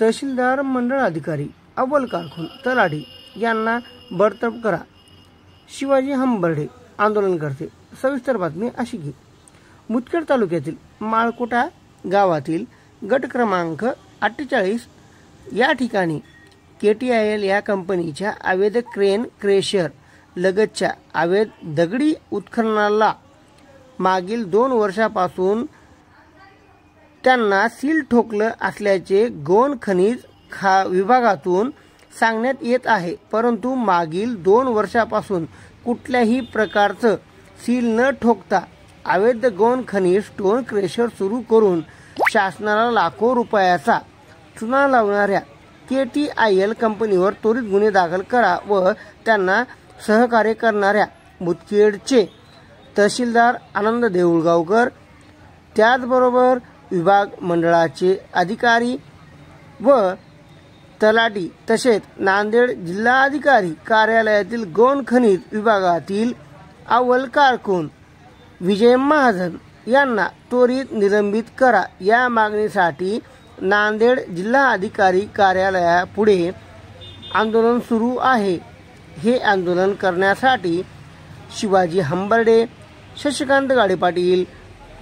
तहसीलदार, मंडळ अधिकारी, अव्वल कारकून, तलाठी यांना बडतर्फ करा. शिवाजी हंबर्डे आंदोलनकर्ते. सविस्तर बातमी अशी की मुदखेड तालुक्यातील माळकोटा गावातील गट क्रमांक 48 या ठिकाणी KTIL या कंपनीच्या अवैध क्रेन क्रेशर लगतच्या अवैध दगडी उत्खननाला मागील 2 वर्षापासून त्यांना सील ठोकलं असल्याचे गौण खनिज विभागातून सांगण्यात येत आहे. परंतु मागील 2 वर्षापासून कुठल्याही प्रकारचं सील न ठोकता अवैध गौण खनिज स्टोन क्रेशर सुरू करून शासनाला लाखो रुपयाचा चुना लावणाऱ्या KTIL कंपनीवर त्वरित गुन्हे दाखल करा व त्यांना सहकार्य करणाऱ्या मुदखेडचे तहसीलदार आनंद देऊळगावकर, त्याचबरोबर विभाग मंडळाचे अधिकारी व तलाठी तसेच नांदेड जिल्हाधिकारी कार्यालयातील गौण खनिज विभागातील अव्वल कारकून विजय महाजन यांना त्वरित निलंबित करा. या मागणीसाठी नांदेड जिल्हाधिकारी कार्यालयापुढे आंदोलन सुरू आहे. हे आंदोलन करण्यासाठी शिवाजी हंबर्डे, शशिकांत गाडे पाटील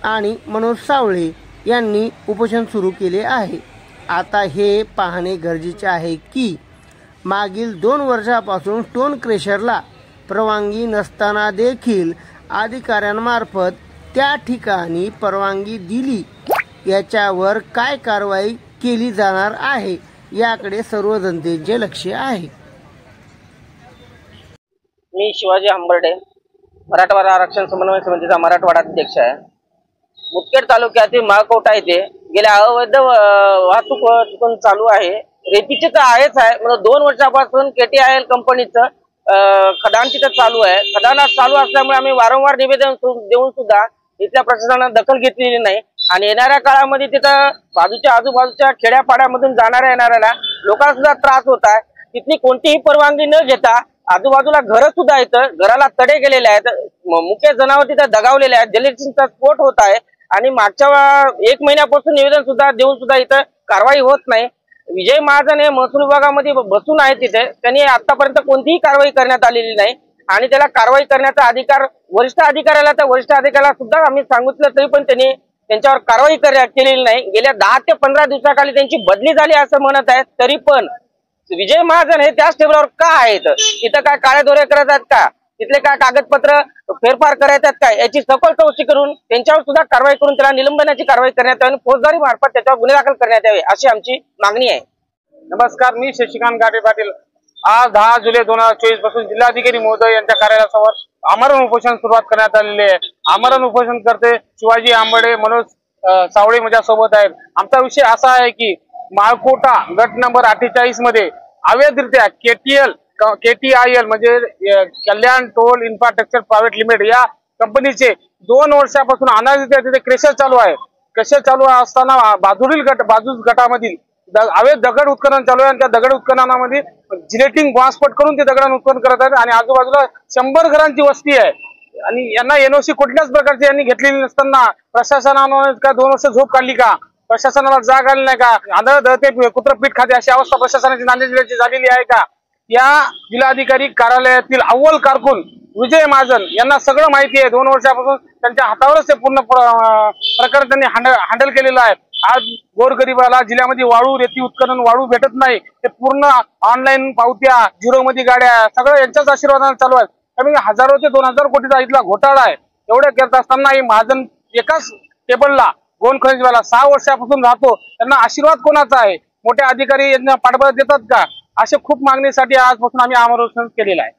आणि मनोज सावळे यांनी उपोषण सुरू केले आहे. आता हे पाहणे गरजेचे आहे की मागील 2 वर्षापासून स्टोन क्रेशरला परवानगी नसताना देखील अधिकाऱ्यांमार्फत त्या ठिकाणी परवानगी दिली, याच्यावर काय कारवाई केली जाणार आहे याकडे सर्व जनतेचे लक्ष आहे. मी शिवाजी हंबर्डे, मराठवाडा आरक्षण समन्वय समितीचा मराठवाडा अध्यक्ष आहे. मुदखेड तालुक्यातील माळकोटा येथे गेल्या अवैध वाहतूक चालू आहे. रेतीचे तर आहेच आहे, म्हणजे 2 वर्षापासून KTIL कंपनीचं खदान तिथं चालू आहे. खदान चालू असल्यामुळे आम्ही वारंवार निवेदन देऊन सुद्धा इथल्या प्रशासनाने दखल घेतलेली नाही आणि येणाऱ्या काळामध्ये तिथं आजूबाजूच्या खेड्यापाड्यामधून जाणाऱ्या येणाऱ्याला लोकांना सुद्धा त्रास होत आहे. तिथली कोणतीही परवानगी न घेता आजूबाजूला घरं सुद्धा आहेत, घराला तडे गेलेले आहेत, मुख्य जनावर तिथे दगावलेले आहेत, जलसिंचा स्फोट होत आहे आणि मागच्या 1 महिन्यापासून निवेदन सुद्धा देऊन सुद्धा इथं कारवाई होत नाही. विजय महाजन हे महसूल विभागामध्ये बसून आहेत तिथे, त्यांनी आतापर्यंत कोणतीही कारवाई करण्यात आलेली नाही आणि त्याला कारवाई करण्याचा अधिकार वरिष्ठ अधिकाऱ्याला, त्या वरिष्ठ अधिकाऱ्याला सुद्धा आम्ही सांगितलं तरी पण त्यांनी त्यांच्यावर कारवाई केलेली नाही. गेल्या 10 ते 15 दिवसाखाली त्यांची बदली झाली असं म्हणत आहेत, तरी पण विजय महाजन हे त्याच टेबलावर का आहेत? तिथं काय काळे दोरे करत आहेत का? तिथले काय कागदपत्र फेरफार करायचे आहेत का? याची सखोल चौकशी करून त्यांच्यावर सुद्धा कारवाई करून त्याला निलंबनाची कारवाई करण्यात यावी आणि फौजदारी मार्फत त्याच्यावर गुन्हे दाखल करण्यात यावे अशी आमची मागणी आहे. नमस्कार, मी शशिकांत गाडे पाटील. आज 10 जुलै 2024 पासून जिल्हाधिकारी महोदय यांच्या कार्यालयासमोर आमरण उपोषण सुरुवात करण्यात आलेले आहे. आमरण उपोषण करते शिवाजी हंबर्डे, मनोज सावळे माझ्यासोबत आहेत. आमचा विषय असा आहे की माळकोटा गट नंबर 48 मध्ये अवैधरित्या KTIL म्हणजे कल्याण टोल इन्फ्रास्ट्रक्चर प्रायव्हेट लिमिटेड या कंपनीचे 2 वर्षापासून अनाधिकृत तिथे क्रेशर चालू आहे. क्रेशर चालू असताना बाजूच गटामधील अवैध दगड उत्खनन चालू आहे आणि त्या दगड उत्खननामध्ये जिलेटिंग बॉम्बस्फोट करून ते दगड उत्खनन करत आहेत आणि आजूबाजूला 100 घरांची वस्ती आहे आणि यांना NOC कुठल्याच प्रकारची यांनी घेतलेली नसताना प्रशासनाने का 2 वर्ष झोप काढली का? प्रशासनाला जाग आली नाही का? आंधळ दळते कुत्र पीठ खाते अशी अवस्था प्रशासनाची नांदेड जिल्ह्याची झालेली आहे का? या जिल्हाधिकारी कार्यालयातील अव्वल कारकून विजय महाजन यांना सगळं माहिती आहे. 2 वर्षापासून त्यांच्या हातावरच ते पूर्ण प्रकरण त्यांनी हँडल केलेलं आहे. आज गोरगरिबाला जिल्ह्यामध्ये वाळू, रेती उत्खनन, वाळू भेटत नाही. ते पूर्ण ऑनलाईन पावत्या, झिरोमध्ये गाड्या सगळं यांच्याच आशीर्वादाने चालू आहे. कमी 1000 ते 2000 कोटीचा इथला घोटाळा आहे. एवढं करत असताना महाजन एकाच टेबलला गौण खनिजवाला 6 वर्षापासून राहतो. त्यांना आशीर्वाद कोणाचा आहे? मोठे अधिकारी यांना पाठबळ देतात का? अशा खूप मागणीसाठी आजपासून आम्ही आमरण उपोषण केलेलं आहे.